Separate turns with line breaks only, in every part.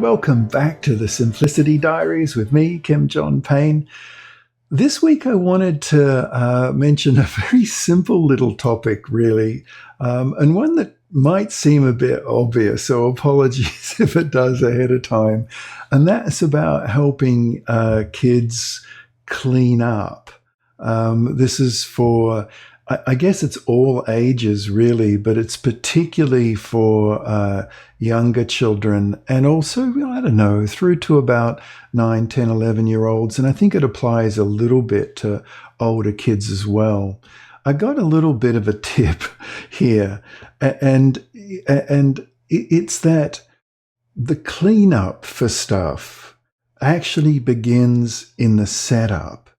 Welcome back to the Simplicity Diaries with me, Kim John Payne. This week I wanted to mention a very simple little topic, really, and one that might seem a bit obvious, so apologies if it does ahead of time. And that's about helping kids clean up. This is for I guess it's all ages really, but it's particularly for younger children and also, I don't know, through to about 9, 10, 11-year-olds. And I think it applies a little bit to older kids as well. I got a little bit of a tip here, and it's that the cleanup for stuff actually begins in the setup.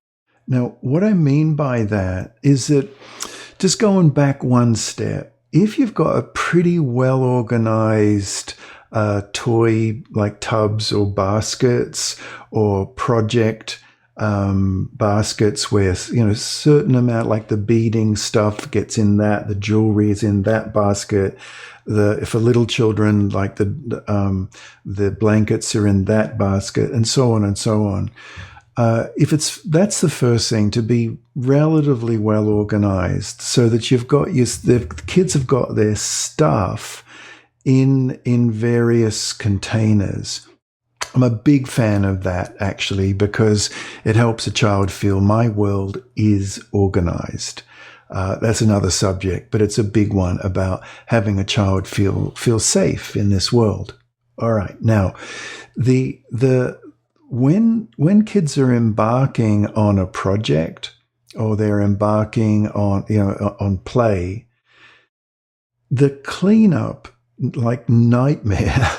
Now, what I mean by that is that just going back one step, if you've got a pretty well organized toy like tubs or baskets or project baskets where, a certain amount like the beading stuff gets in that, the jewelry is in that basket, for little children, like the blankets are in that basket, and so on and so on. That's the first thing, to be relatively well organized so that the kids have got their stuff in various containers. I'm a big fan of that, actually, because it helps a child feel my world is organized. That's another subject, but it's a big one about having a child feel safe in this world. All right. Now, when kids are embarking on a project or they're embarking on play, the cleanup, like nightmare,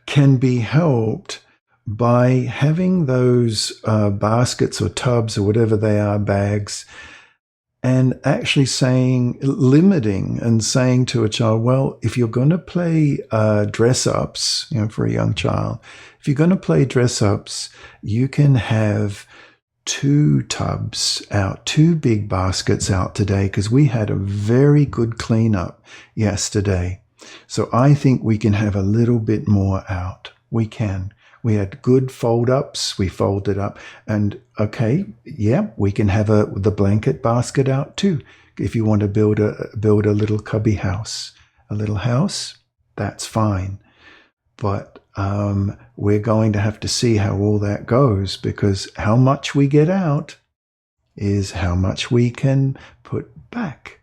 can be helped by having those baskets or tubs or whatever they are, bags, and actually limiting and saying to a child, well, if you're going to play dress-ups, for a young child, if you're going to play dress-ups, you can have 2 tubs out, 2 big baskets out today, because we had a very good cleanup yesterday. So I think we can have a little bit more out. We can. We had good fold-ups. We folded up. And, okay, yeah, we can have the blanket basket out too. If you want to build a little cubby house. A little house, that's fine. But we're going to have to see how all that goes, because how much we get out is how much we can put back.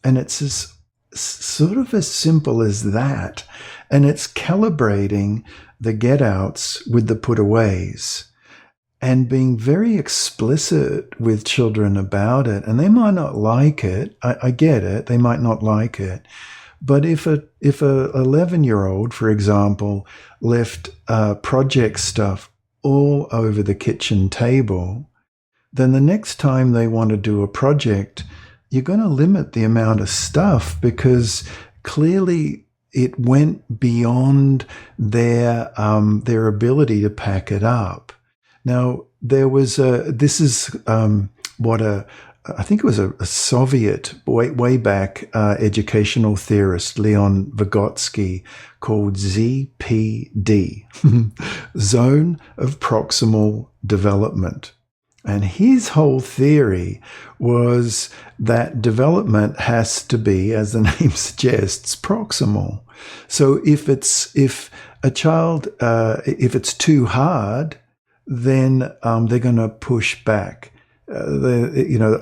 And it's sort of as simple as that. And it's calibrating the get-outs with the put-aways and being very explicit with children about it. And they might not like it. I get it. They might not like it. But if a 11-year-old, for example, left project stuff all over the kitchen table, then the next time they want to do a project, you're going to limit the amount of stuff, because clearly it went beyond their ability to pack it up. Now, there was I think it was a Soviet, way back, educational theorist, Leon Vygotsky, called ZPD, Zone of Proximal Development. And his whole theory was that development has to be, as the name suggests, proximal. So if a child, if it's too hard, then they're going to push back,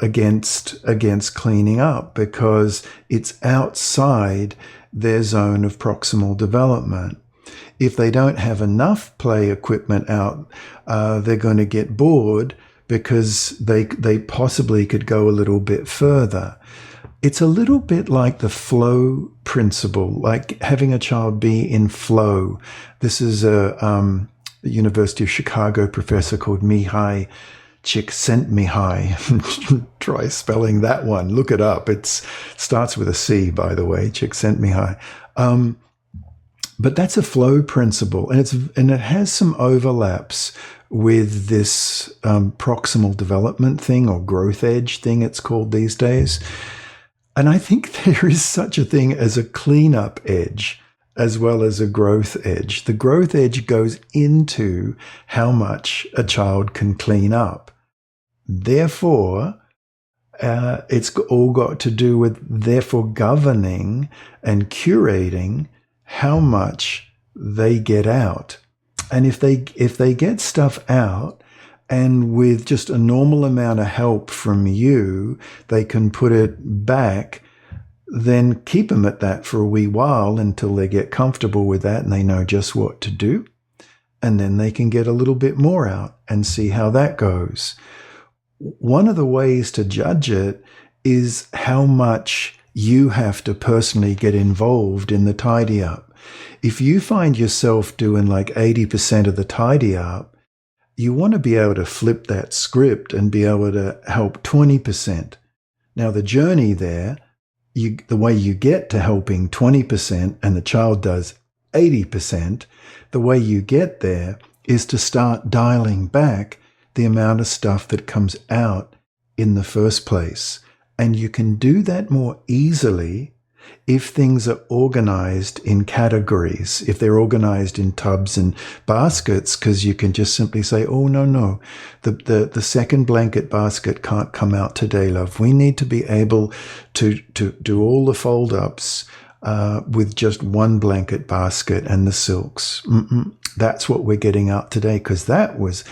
against cleaning up, because it's outside their zone of proximal development. If they don't have enough play equipment out, they're going to get bored, because they possibly could go a little bit further. It's a little bit like the flow principle, like having a child be in flow. This is a University of Chicago professor called Mihai Csikszentmihalyi. Try spelling that one. Look it up. It starts with a C, by the way, Csikszentmihalyi. But that's a flow principle, and it has some overlaps with this proximal development thing, or growth edge thing it's called these days. And I think there is such a thing as a cleanup edge. as well as a growth edge. The growth edge goes into how much a child can clean up. Therefore, it's all got to do with therefore governing and curating how much they get out. And if they get stuff out, and with just a normal amount of help from you, they can put it back, then keep them at that for a wee while until they get comfortable with that and they know just what to do. And then they can get a little bit more out and see how that goes. One of the ways to judge it is how much you have to personally get involved in the tidy up. If you find yourself doing like 80% of the tidy up, you want to be able to flip that script and be able to help 20%. Now, the journey there, the way you get to helping 20% and the child does 80%, the way you get there is to start dialing back the amount of stuff that comes out in the first place. And you can do that more easily if things are organized in categories, if they're organized in tubs and baskets, because you can just simply say, oh, no, the second blanket basket can't come out today, love. We need to be able to do all the fold-ups with just one blanket basket and the silks. That's what we're getting out today, because that was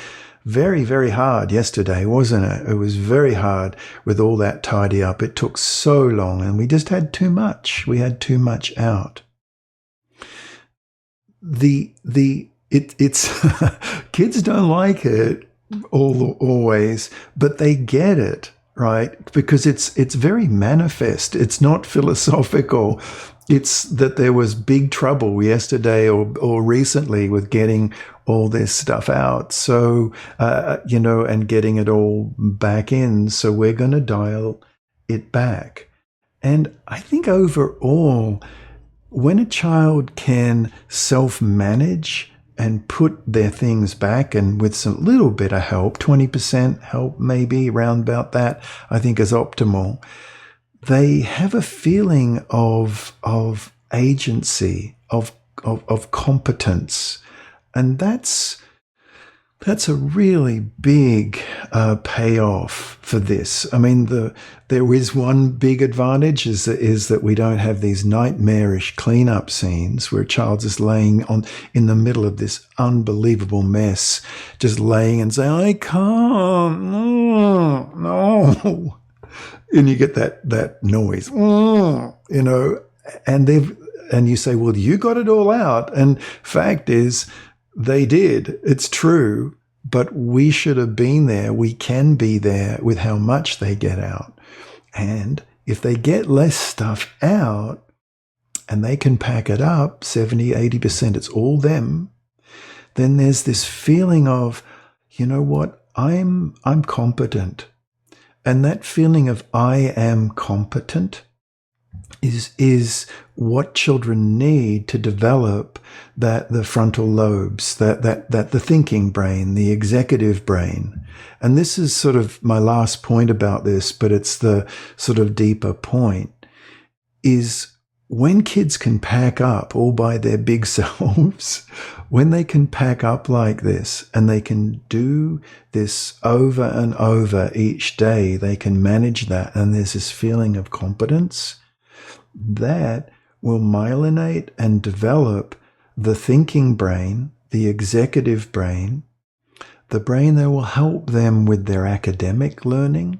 very, very hard yesterday, wasn't it? It was very hard with all that tidy up. It took so long and we just had too much. We had too much out. It's kids don't like it always, but they get it, right? Because it's very manifest. It's not philosophical. It's that there was big trouble yesterday or recently with getting all this stuff out. So, and getting it all back in. So we're going to dial it back. And I think overall, when a child can self-manage and put their things back, and with some little bit of help, 20% help maybe, around about that, I think is optimal. They have a feeling of agency, of competence. And that's a really big payoff for this. I mean, there is one big advantage is that we don't have these nightmarish cleanup scenes where a child's just laying in the middle of this unbelievable mess, just laying and saying, I can't, no. And you get that noise, and you say, well, you got it all out. And fact is, they did. It's true. But we should have been there. We can be there with how much they get out. And if they get less stuff out and they can pack it up, 70, 80%, it's all them, then there's this feeling of, you know what, I'm competent. And that feeling of I am competent is what children need to develop the frontal lobes, that the thinking brain, the executive brain. And this is sort of my last point about this, but it's the sort of deeper point, is when kids can pack up all by their big selves, when they can pack up like this and they can do this over and over each day, they can manage that. And there's this feeling of competence that will myelinate and develop the thinking brain, the executive brain, the brain that will help them with their academic learning.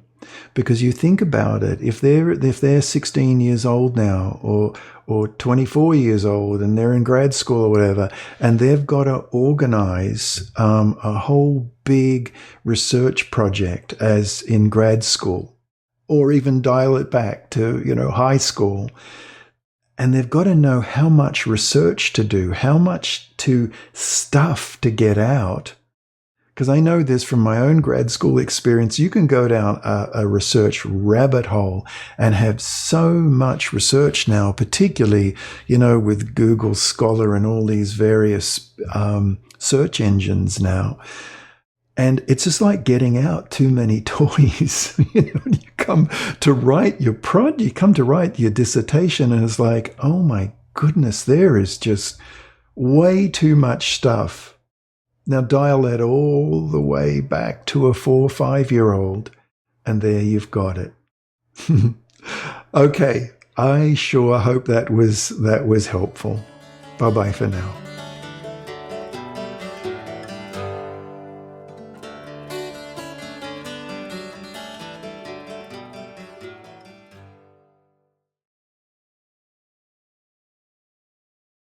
Because you think about it, if they're 16 years old now or 24 years old and they're in grad school or whatever, and they've got to organize a whole big research project as in grad school, or even dial it back to, high school. And they've got to know how much research to do, how much stuff to get out. Because I know this from my own grad school experience. You can go down a research rabbit hole and have so much research now, particularly, with Google Scholar and all these various search engines now. And it's just like getting out too many toys. You come to write your dissertation, and it's like, oh my goodness, there is just way too much stuff. Now dial that all the way back to a 4 or 5-year-old, and there you've got it. Okay, I sure hope that was helpful. Bye-bye for now.